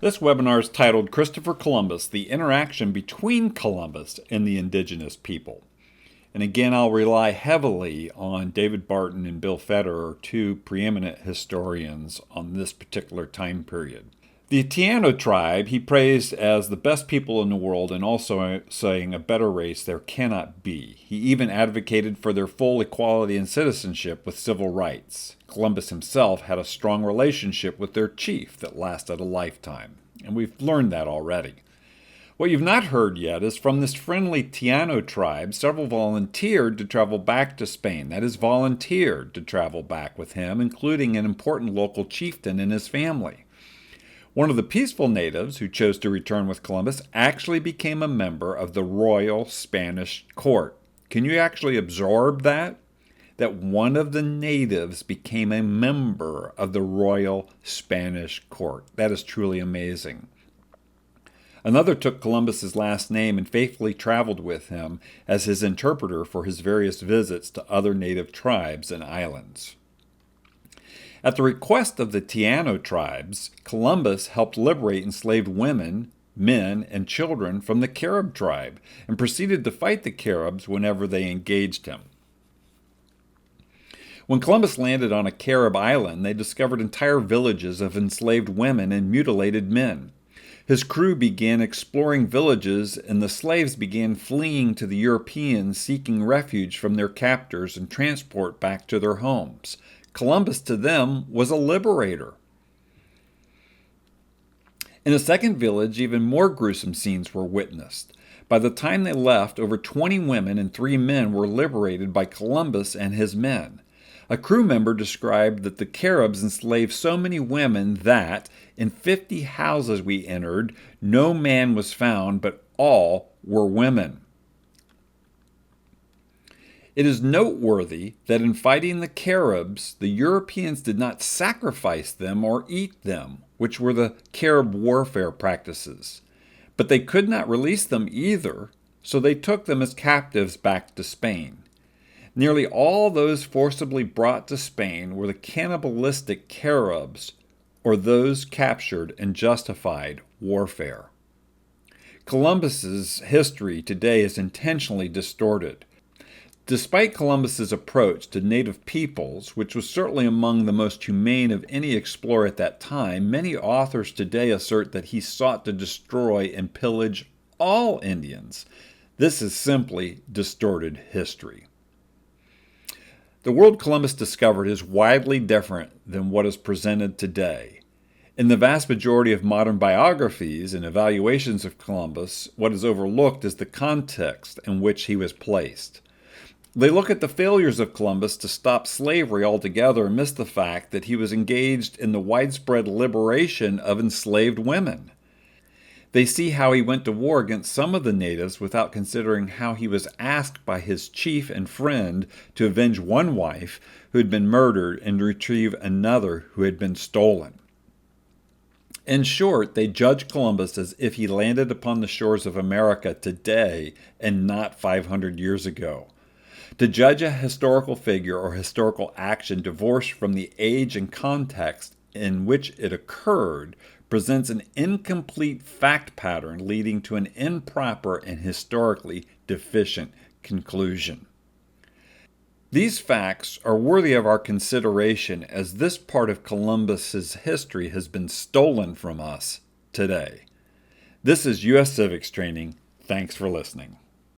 This webinar is titled Christopher Columbus, the Interaction Between Columbus and the Indigenous People. And again, I'll rely heavily on David Barton and Bill Federer, two preeminent historians on this particular time period. The Taino tribe he praised as the best people in the world and also saying a better race there cannot be. He even advocated for their full equality and citizenship with civil rights. Columbus himself had a strong relationship with their chief that lasted a lifetime, and we've learned that already. What you've not heard yet is from this friendly Taino tribe, several volunteered to travel back to Spain. That is, volunteered to travel back with him, including an important local chieftain and his family. One of the peaceful natives who chose to return with Columbus actually became a member of the Royal Spanish Court. Can you actually absorb that? That one of the natives became a member of the Royal Spanish Court. That is truly amazing. Another took Columbus's last name and faithfully traveled with him as his interpreter for his various visits to other native tribes and islands. At the request of the Taino tribes, Columbus helped liberate enslaved women, men, and children from the Carib tribe and proceeded to fight the Caribs whenever they engaged him. When Columbus landed on a Carib island, they discovered entire villages of enslaved women and mutilated men. His crew began exploring villages, and the slaves began fleeing to the Europeans, seeking refuge from their captors and transport back to their homes. Columbus to them was a liberator. In a second village, even more gruesome scenes were witnessed. By the time they left, over 20 women and 3 men were liberated by Columbus and his men. A crew member described that the Caribs enslaved so many women that, in 50 houses we entered, no man was found, but all were women. It is noteworthy that in fighting the Caribs, the Europeans did not sacrifice them or eat them, which were the Carib warfare practices. But they could not release them either, so they took them as captives back to Spain. Nearly all those forcibly brought to Spain were the cannibalistic Caribs, or those captured in justified warfare. Columbus's history today is intentionally distorted. Despite Columbus's approach to native peoples, which was certainly among the most humane of any explorer at that time, many authors today assert that he sought to destroy and pillage all Indians. This is simply distorted history. The world Columbus discovered is widely different than what is presented today. In the vast majority of modern biographies and evaluations of Columbus, what is overlooked is the context in which he was placed. They look at the failures of Columbus to stop slavery altogether and miss the fact that he was engaged in the widespread liberation of enslaved women. They see how he went to war against some of the natives without considering how he was asked by his chief and friend to avenge one wife who had been murdered and retrieve another who had been stolen. In short, they judge Columbus as if he landed upon the shores of America today and not 500 years ago. To judge a historical figure or historical action divorced from the age and context in which it occurred presents an incomplete fact pattern leading to an improper and historically deficient conclusion. These facts are worthy of our consideration as this part of Columbus's history has been stolen from us today. This is U.S. Civics Training. Thanks for listening.